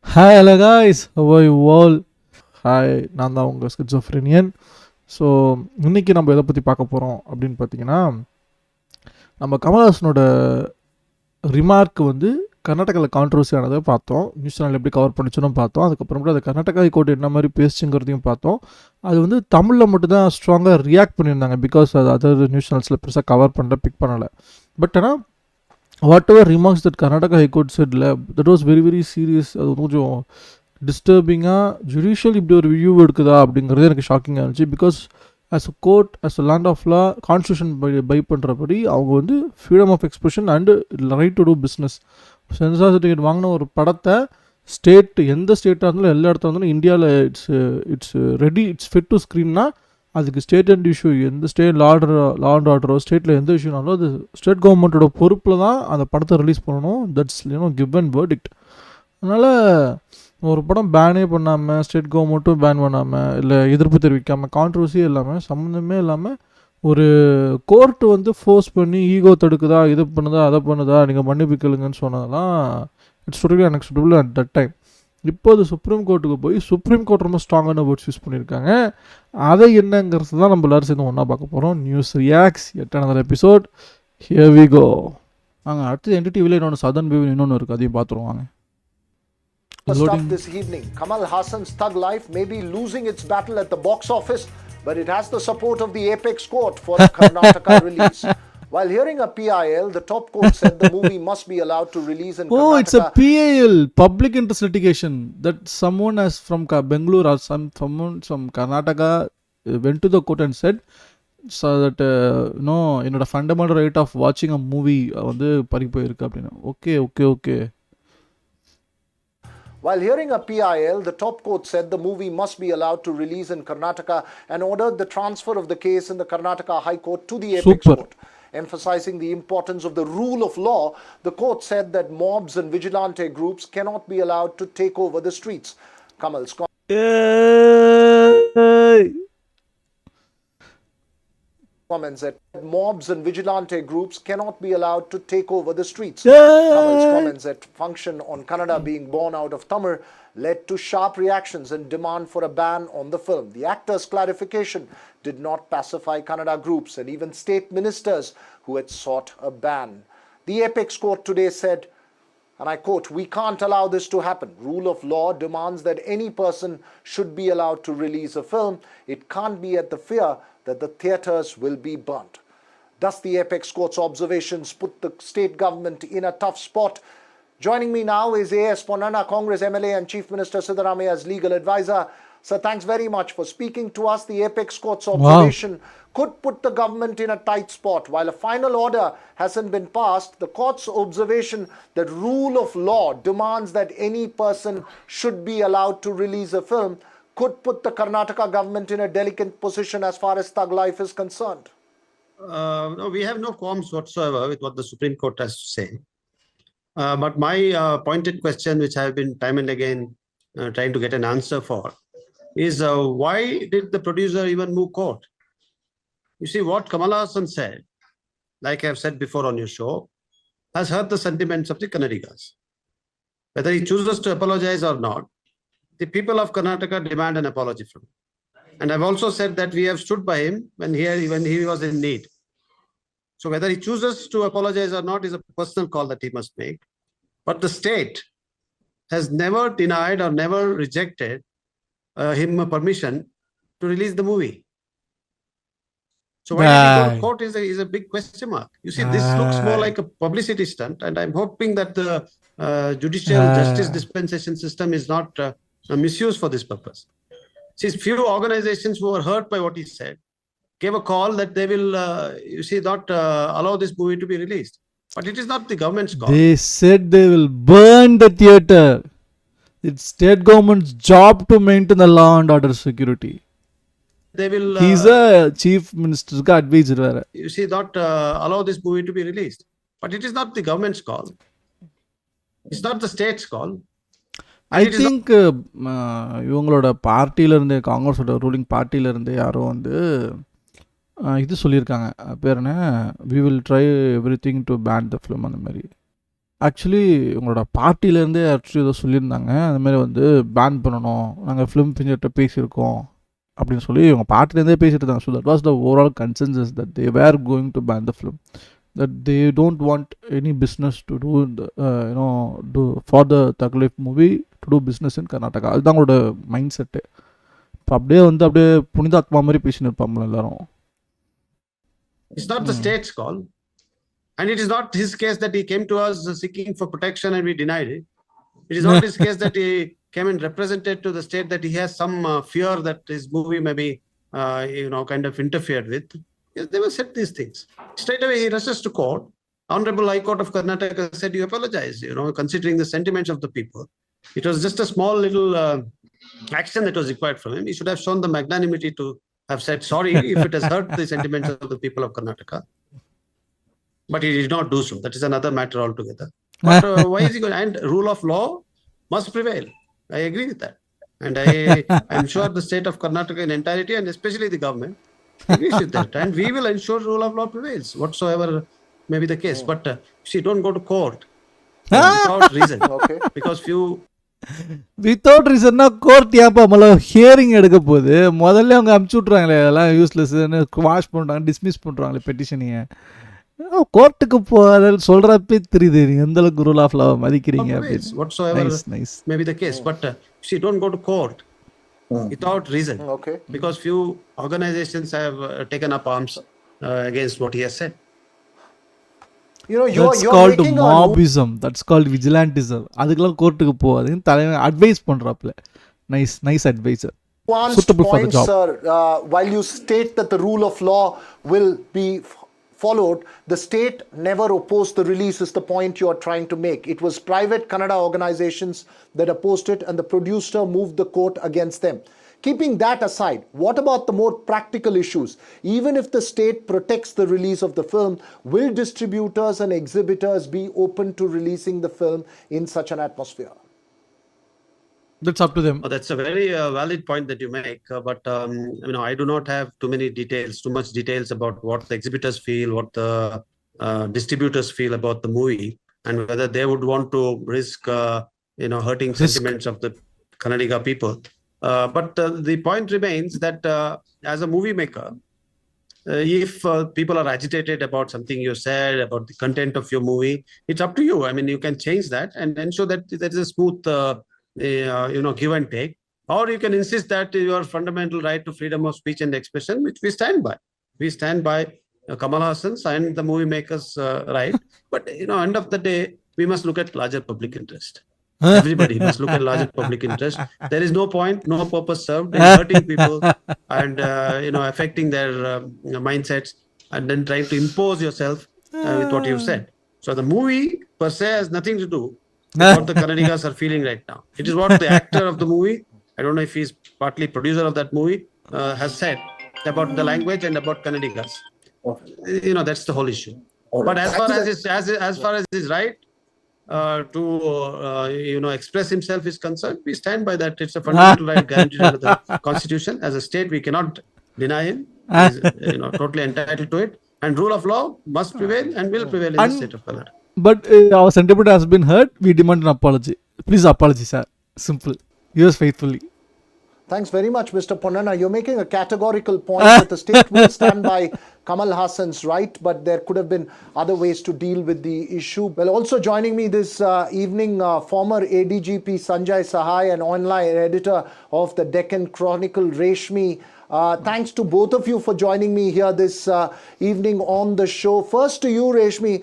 Hi, hello guys, how are you all? Hi, நான் தான் உங்கள் schizophrenian. ஸோ இன்றைக்கி நம்ம எதை பற்றி பார்க்க போகிறோம் அப்படின்னு பார்த்தீங்கன்னா, நம்ம கமல்ஹாசனோட ரிமார்க் வந்து கர்நாடகாவில் கான்ட்ரவர்சி ஆனதை பார்த்தோம். நியூஸ் சேனல் எப்படி கவர் பண்ணிச்சுன்னு பார்த்தோம். அதுக்கப்புறமேட்டு அது கர்நாடகா ஹைகோர்ட் என்ன மாதிரி பேசுங்கிறதையும் பார்த்தோம். அது வந்து தமிழில் மட்டும்தான் ஸ்ட்ராங்காக ரியாக்ட் பண்ணியிருந்தாங்க. பிகாஸ் அது அதர் நியூஸ் சேனல்ஸில் பெருசாக கவர் பண்ணல, பிக் பண்ணலை. பட் ஆனால் whatever remarks that Karnataka high court செட்ல that was very very serious. அது கொஞ்சம் டிஸ்டர்பிங்காக ஜுடிஷியல் இப்படி ஒரு வியூ எடுக்குதா அப்படிங்கிறது எனக்கு ஷாக்கிங்காக இருந்துச்சு. Because as a court, as a land of law, constitution பை பண்ணுறபடி அவங்க வந்து freedom of expression and right to do business. Censor certificate வாங்கின ஒரு படத்தை ஸ்டேட், எந்த ஸ்டேட்டாக இருந்தாலும் எல்லா இடத்துல இருந்தாலும் இந்தியாவில் it's ready, it's fit to ஸ்க்ரீன்னா அதுக்கு ஸ்டேட் அண்ட் இஷ்யூ, எந்த ஸ்டேட் லா அண்ட் ஆர்டரோ ஸ்டேட்டில் எந்த இஷ்யூனாலும் அது ஸ்டேட் கவர்மெண்ட்டோட பொறுப்பில் தான் அந்த படத்தை ரிலீஸ் பண்ணணும். That's given verdict. அதனால் ஒரு படம் பேனே பண்ணாமல், ஸ்டேட் கவர்மெண்ட்டும் பேன் பண்ணாமல், இல்லை எதிர்ப்பு தெரிவிக்காமல், கான்ட்ரவர்சியே இல்லாமல், சம்மந்தமே இல்லாமல் ஒரு கோர்ட்டு வந்து ஃபோர்ஸ் பண்ணி ஈகோ தடுக்குதா, இது பண்ணுதா, அதை பண்ணுதா, நீங்கள் மன்னிப்பு கேளுங்கன்னு சொன்னதெல்லாம் it's totally unacceptable at that time. இப்போ அது சுப்ரீம் கோர்ட்டுக்கு போய் சுப்ரீம் கோர்ட் ரொம்ப ஸ்ட்ராங்கான வேர்ட்ஸ் யூஸ் பண்ணியிருக்காங்க. அதை என்னங்கிறது தான் நம்ம எல்லோரும் சேர்ந்து ஒன்றா பார்க்க போகிறோம். News reacts at another episode. Here we go. வாங்க, அடுத்து என்டிடிவியில் இன்னொன்று சதர்ன் வேவ் இன்னொன்று இருக்குது, அதையும் பார்த்துருவாங்க. Stuff this evening. Kamal Hassan's thug life may be losing its battle at the box office, but it has the support of the apex court for a Karnataka release. While hearing a PIL, the top court said the movie must be allowed to release in Karnataka. Oh, it's a PIL, public interest litigation, that someone has from Bangalore or someone from Karnataka went to the court and said so that no, என்னோட fundamental right of வாட்சிங் a movie வந்து பறி போயிருக்கு அப்படின்னு. Okay. While hearing a PIL, the top court said the movie must be allowed to release in Karnataka and ordered the transfer of the case in the Karnataka High Court to the apex court. Emphasizing the importance of the rule of law, the court said that mobs and vigilante groups cannot be allowed to take over the streets. Kamal's comments that mobs and vigilante groups cannot be allowed to take over the streets. Kamal's comments that function on Kannada being born out of Tamil led to sharp reactions and demand for a ban on the film. The actor's clarification did not pacify Kannada groups and even state ministers who had sought a ban. The apex court today said, and I quote, "We can't allow this to happen. Rule of law demands that any person should be allowed to release a film. It can't be at the fear that the theatres will be burnt." Thus, the apex court's observations put the state government in a tough spot. Joining me now is A.S. Ponnanna, Congress MLA and Chief Minister Siddaramaia's legal advisor. Sir, thanks very much for speaking to us. The apex court's observation could put the government in a tight spot. While a final order hasn't been passed, the court's observation that rule of law demands that any person should be allowed to release a film could put the Karnataka government in a delicate position as far as thug life is concerned. No, we have no qualms whatsoever with what the Supreme Court has to say. But my pointed question, which I have been time and again trying to get an answer for, is why did the producer even move court? You see, what Kamal Hassan said, like I have said before on your show, has hurt the sentiments of the Kannadigas. Whether he chooses to apologize or not, the people of Karnataka demand an apology from him. And I've also said that we have stood by him when he was in need. So whether he chooses to apologize or not is a personal call that he must make. But the state has never denied or never rejected him permission to release the movie. So why did he go to court is a big question mark. You see, this looks more like a publicity stunt, and I'm hoping that the judicial justice dispensation system is not misused for this purpose. See, few organizations who were hurt by what he said gave a call that they will, not allow this movie to be released. But it is not the government's call. They said they will burn the theater. It's state government's job to maintain the law and order security. They will. He's a chief minister's advisor. Not allow this movie to be released. But it is not the government's call. It's not the state's call. I think இவங்களோட பார்ட்டியிலேருந்து, காங்கிரஸோட ruling பார்ட்டியிலேருந்து யாரோ வந்து இது சொல்லியிருக்காங்க, பேர் என்ன, we will try everything to ban the film, அந்த மாதிரி. ஆக்சுவலி உங்களோட பார்ட்டிலேருந்தே ஆக்சுவலி ஏதோ சொல்லியிருந்தாங்க. அந்த மாதிரி வந்து பேன் பண்ணணும், நாங்கள் ஃபிலிம் பிஞ்சர்கிட்ட பேசியிருக்கோம் அப்படின்னு சொல்லி உங்கள் பார்ட்டிலேருந்தே பேசிட்டு இருந்தாங்க. So that was the overall consensus that they were going to ban the film, that they don't want any business to do in the, do for the Taglif movie to do business in Karnataka. அதுதான் அவங்களோட mind set. இப்போ அப்படியே வந்து அப்படியே புனிதாத்மா மாதிரி பேசின்னு இருப்பாங்க எல்லாரும். It's not the state's call. And it is not his case that he came to us seeking for protection and we denied it. It is not his case that he came and represented to the state that he has some fear that his movie may be, kind of interfered with. Yes, they will said these things. Straight away he rushes to court. Honorable High Court of Karnataka said, you apologize, considering the sentiments of the people. It was just a small little action that was required from him. He should have shown the magnanimity to have said sorry if it has hurt the sentiments of the people of Karnataka. But he did not do so. That is another matter altogether. But why is he going? And rule of law must prevail. I agree with that. And I'm sure the state of Karnataka in entirety, and especially the government, agrees with that. And we will ensure rule of law prevails, whatsoever may be the case. But don't go to court without reason. Okay. Because few... without ரீசன்னா court ஏப்பா முதல்ல hearing எடுக்க போகுது. முதல்ல அவங்க அமுச்சு விட்றாங்களே, அதெல்லாம் யூஸ்லெஸ்ன்னு wash பண்ணுறாங்க, டிஸ்மிஸ் பண்ணுறாங்களே பெட்டிஷனையை. கோர்ட்டுக்கு போகிற சொல்கிறப்பே தெரியுது நீ எந்த அளவுக்கு ரூல் ஆஃப் லா மதிக்கிறீங்க அப்படின்னு. Whatsoever may be the case. But don't go to court without reason. Okay. Because few organizations have taken up arms against what he has said. That's called mobism. That's called vigilantism. அதுக்கெல்லாம் கோர்ட்டுக்கு போகாதுன்னு தலைவன் advice பண்ணுறாப்புல. Nice adviser. Suitable for the job. Sir, while you state that the rule of law will be followed, the state never opposed the release is the point you are trying to make. It was private Kannada organizations that opposed it and the producer moved the court against them. Keeping that aside, what about the more practical issues? Even if the state protects the release of the film, will distributors and exhibitors be open to releasing the film in such an atmosphere? That's up to them. That's a very valid point that you make. But I do not have too much details about what the exhibitors feel, what the distributors feel about the movie, and whether they would want to risk, hurting sentiments of the Kannadiga people. But the point remains that as a movie maker, if people are agitated about something you said, about the content of your movie, it's up to you. I mean, you can change that and ensure that there is a smooth give and take, or you can insist that your fundamental right to freedom of speech and expression, which we stand by. We stand by Kamal Hassan's and the movie makers' right. But end of the day, we must look at larger public interest. Everybody must look at larger public interest. There is no point, no purpose served in hurting people and affecting their mindsets and then trying to impose yourself with what you said. So the movie per se has nothing to do what the Kannadigas are feeling right now. It is what the actor of the movie, I don't know if he's partly producer of that movie, has said about the language and about Kannadigas. That's the whole issue. But as far as his right to express himself is concerned, we stand by that. It's a fundamental right guaranteed under the Constitution. As a state, we cannot deny him. He's totally entitled to it. And rule of law must prevail and will prevail in the state of Kannada. But our sentiment has been hurt. We demand an apology. Please apologize, sir. Simple. Yours faithfully. Thanks very much, Mr. Ponnanna. You're making a categorical point that the state will stand by Kamal Hassan's right, but there could have been other ways to deal with the issue. Well, also joining me this evening, former ADGP Sanjay Sahai and online editor of the Deccan Chronicle, Reshmi. Thanks to both of you for joining me here this evening on the show. First to you, Reshmi.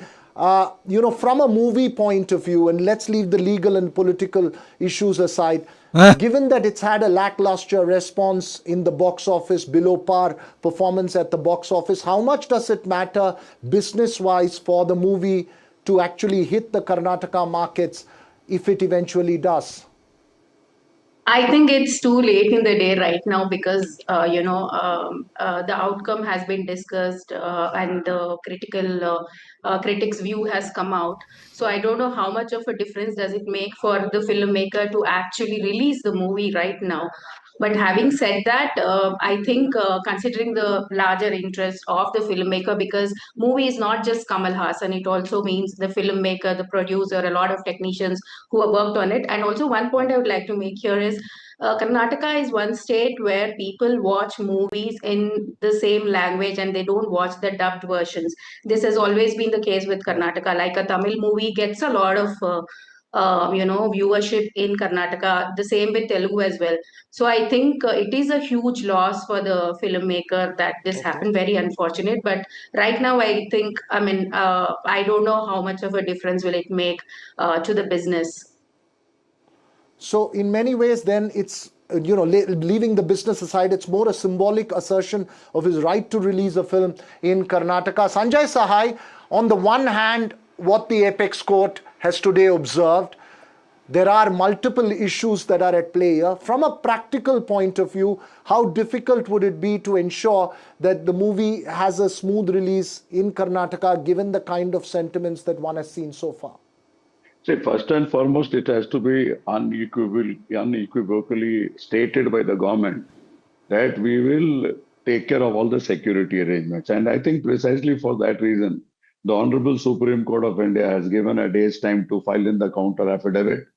From a movie point of view, and let's leave the legal and political issues aside, given that it's had a lackluster response in the box office, below par performance at the box office, how much does it matter business-wise for the movie to actually hit the Karnataka markets if it eventually does? I think it's too late in the day right now because, the outcome has been discussed and the critics' view has come out. So I don't know how much of a difference does it make for the filmmaker to actually release the movie right now. But having said that, I think considering the larger interest of the filmmaker, because movie is not just Kamal Hassan, it also means the filmmaker, the producer, a lot of technicians who have worked on it. And also one point I would like to make here is Karnataka is one state where people watch movies in the same language and they don't watch the dubbed versions. This has always been the case with Karnataka. Like a Tamil movie gets a lot of viewership in Karnataka. The same with Telugu as well. So I think it is a huge loss for the filmmaker that this happened. Very unfortunate. But right now, I think, I don't know how much of a difference will it make to the business. So in many ways, then it's leaving the business aside, it's more a symbolic assertion of his right to release a film in Karnataka. Sanjay Sahai, on the one hand, what the apex court has today observed, there are multiple issues that are at play here. From a practical point of view, how difficult would it be to ensure that the movie has a smooth release in Karnataka, given the kind of sentiments that one has seen so far? See, first and foremost, it has to be unequivocally stated by the government that we will take care of all the security arrangements. And I think precisely for that reason, the Honorable Supreme Court of India has given a day's time to file in the counter affidavit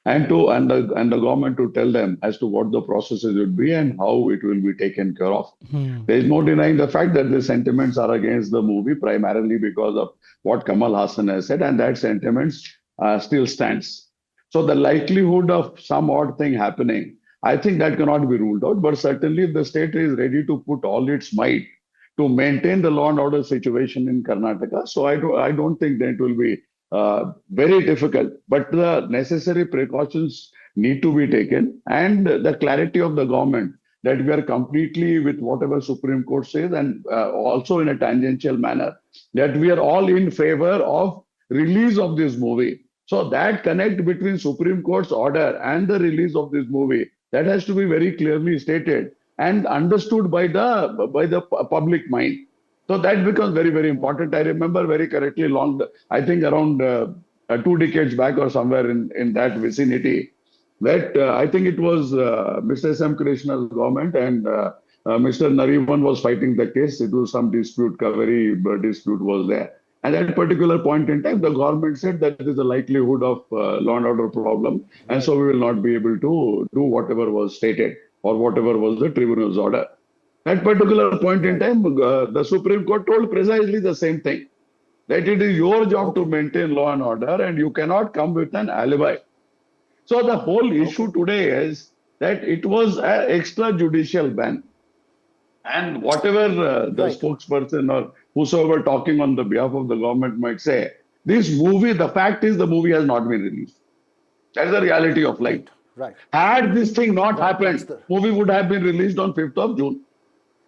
and the government to tell them as to what the processes would be and how it will be taken care of. There is no denying the fact that the sentiments are against the movie primarily because of what Kamal Hassan has said, and that sentiments still stands. So the likelihood of some odd thing happening, I think that cannot be ruled out, but certainly the state is ready to put all its might to maintain the law and order situation in Karnataka. So I don't think that it will be very difficult, but the necessary precautions need to be taken, and the clarity of the government that we are completely with whatever Supreme Court says, and also in a tangential manner that we are all in favor of release of this movie. So that connect between Supreme Court's order and the release of this movie, that has to be very clearly stated and understood by the public mind. So that becomes very, very important. I remember very correctly I think around 2 decades back or somewhere in that vicinity, that I think it was Mr. S.M. Krishna's government and Mr. Nariman was fighting the case. It was some dispute, Kaveri dispute was there. And at a particular point in time, the government said that there is a likelihood of law and order problem. And so we will not be able to do whatever was stated or whatever was the tribunal's order. At particular point in time, the Supreme Court told precisely the same thing, that it is your job to maintain law and order and you cannot come with an alibi. So the whole issue today is that it was an extrajudicial ban. And whatever the spokesperson or whosoever talking on the behalf of the government might say, this movie, the fact is the movie has not been released. That's the reality of life. Right. Had this thing not happened, movie would have been released on 5th of June.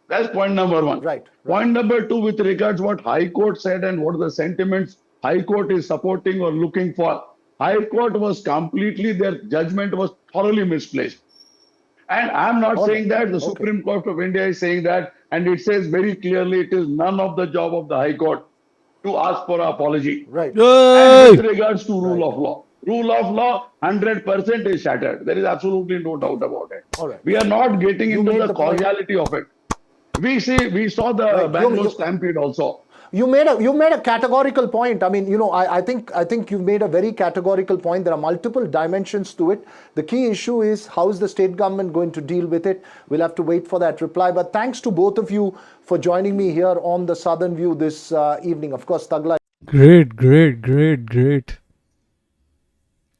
That's point number one. Right. Point number two, with regards what High Court said and what the sentiments High Court is supporting or looking for. High Court was completely, their judgment was thoroughly misplaced. And I'm not saying that, the Supreme Court of India is saying that, and it says very clearly it is none of the job of the High Court to ask for an apology. Right. And with regards to rule of law, 100% is shattered. There is absolutely no doubt about it. All right. We are not getting into the causality of it. We saw the Bangalore stampede also. You made a categorical point. I mean, I think you've made a very categorical point. There are multiple dimensions to it. The key issue is, how is the state government going to deal with it? We'll have to wait for that reply. But thanks to both of you for joining me here on the Southern View this evening. Of course, Tagla. Great.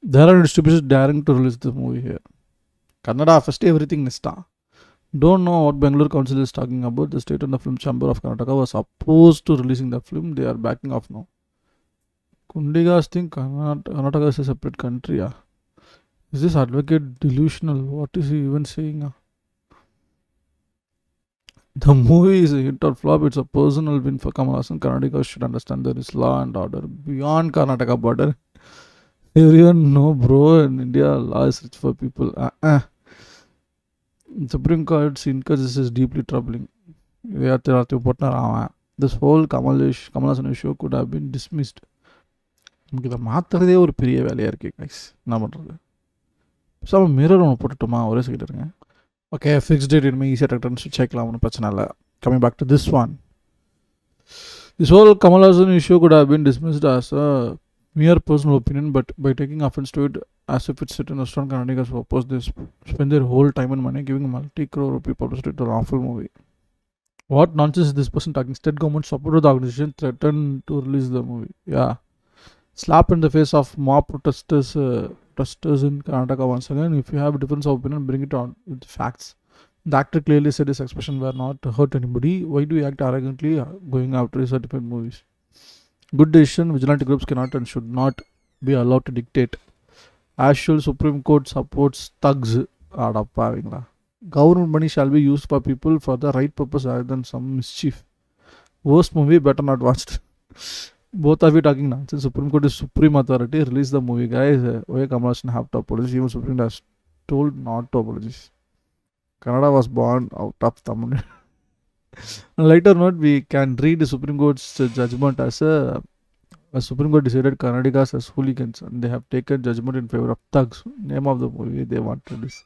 There are distributors daring to release the movie here. Kannada, first everything nista. Don't know what Bangalore Council is talking about. The State and the Film Chamber of Karnataka was opposed to releasing the film. They are backing off now. Kundigas think Karnataka is a separate country. Is this advocate delusional? What is he even saying? The movie is a hit or flop. It's a personal win for Kamal Hassan. Karnataka should understand there is law and order beyond Karnataka border. Everyone know, bro, in India, law is rich for people. Supreme Court's injustice is deeply troubling. This whole Kamal Hassan issue could have been dismissed. இதை மாற்றுறதே ஒரு பெரிய வேலையாக இருக்குது guys. என்ன பண்ணுறது? Sir mirror ஒன்று போட்டுட்டோமா? ஒரே second இருங்க. ஓகே ஃபிக்ஸ் டேட் இனிமேல் ஈஸியாக ரிட்டர்ன்ஸ் செக்லாம் ஒன்றும் பிரச்சனை இல்லை. Coming back to this one, this whole Kamal Hassan issue could have been dismissed as a mere personal opinion, but by taking offense to it as if it's written restaurant Kannadigas who oppose this spend their whole time and money giving multi-crore rupee publicity to an awful movie. What nonsense is this person talking? State government supported the organization, threatened to release the movie. Yeah, slap in the face of mob protesters in Karnataka once again. If you have a difference of opinion, bring it on with facts. The actor clearly said his expression were not to hurt anybody. Why do you act arrogantly going after certified movies? Good decision. Vigilante groups cannot and should not be allowed to dictate. Actual Supreme Court supports thugs. Adapavingla. Government money shall be used for people for the right purpose rather than some mischief. Worst movie, better not watched. Both of you talking nonsense. Supreme Court is supreme authority. Release the movie, guys. Why Kamal Hassan have to apologize? Even Supreme Court has told not to apologize. Kannada was born out of Tamil. On a lighter note, we can read the Supreme Court's judgment as a Supreme Court decided Kannadigas as hooligans and they have taken judgment in favor of thugs. Name of the movie they wanted this.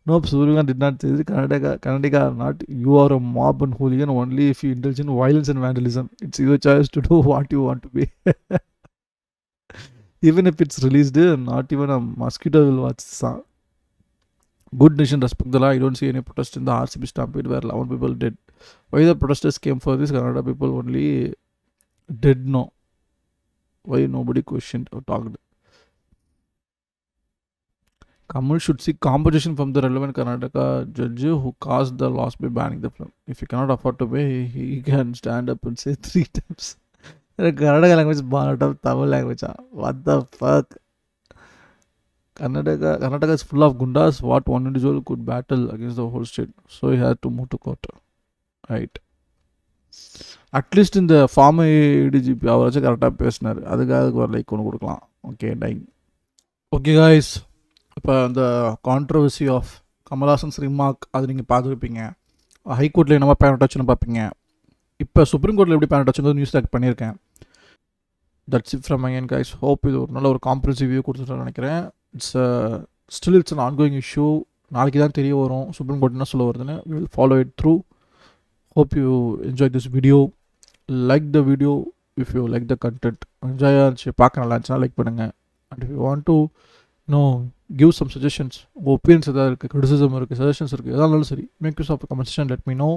No, Supreme Court did not say Kannadiga are not. You are a mob and hooligan only if you indulge in violence and vandalism. It's your choice to do what you want to be. Even if it's released, not even a mosquito will watch the song. Good nation, respect the law. I don't see any protest in the RCB stampede where 11 people dead. Why the protesters came for this? Kannada people only did know. Why nobody questioned or talked? Kamal should seek compensation from the relevant Karnataka judge who caused the loss by banning the film. If he cannot afford to pay, he can stand up and say 3 times. Karnataka language is born out of Tamil language. What the fuck? Karnataka is full of gundas. What one individual could battle against the whole state, so he had to move to court. Right. At least in the former ADGP, அவர் வச்சு கரெக்டாக பேசினார். அதுக்கு ஒரு like ஒன்று கொடுக்கலாம். Okay time. Okay guys, இப்போ அந்த controversy of Kamal Haasan's remark அது நீங்கள் பார்த்துருப்பீங்க. ஹைகோர்ட்டில் என்னமா பேனட் வச்சுன்னு பார்ப்பீங்க. இப்போ சுப்ரீம் கோர்ட்டில் எப்படி பேனட் வச்சுன்னு நியூஸ் டேக் பண்ணியிருக்கேன். That's it from again guys. Hope இது ஒரு நல்ல ஒரு காம்ப்ரிஹென்சிவ் வியூ கொடுத்துட்டு நினைக்கிறேன். It's an ongoing issue. நாளைக்கு தான் தெரிய வரும் சுப்ரீம் கோர்ட் என்ன சொல்ல வருதுன்னு. we will follow it through. Hope you enjoyed this video. Like the video if you like the content. Enjoy பார்க்க நல்லா இருந்துச்சுன்னா லைக் பண்ணுங்கள். And if you want to give some suggestions, உங்கள் ஒப்பீனியன்ஸ் எதாவது இருக்குது, கிரிட்டிசிசம் இருக்குது, சஜஷன்ஸ் இருக்குது, எதாக இருந்தாலும் சரி, make use of the comment section, let me know.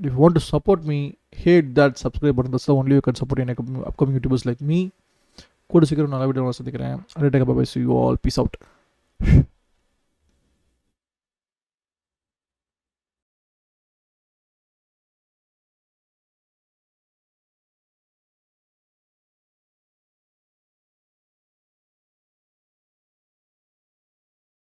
If you want to support me, hit that subscribe button. That's the only way you can support any upcoming YouTubers like me. கூட சீக்கிரம் நல்ல video சந்திக்கிறேன். Bye bye. See you all. Peace out.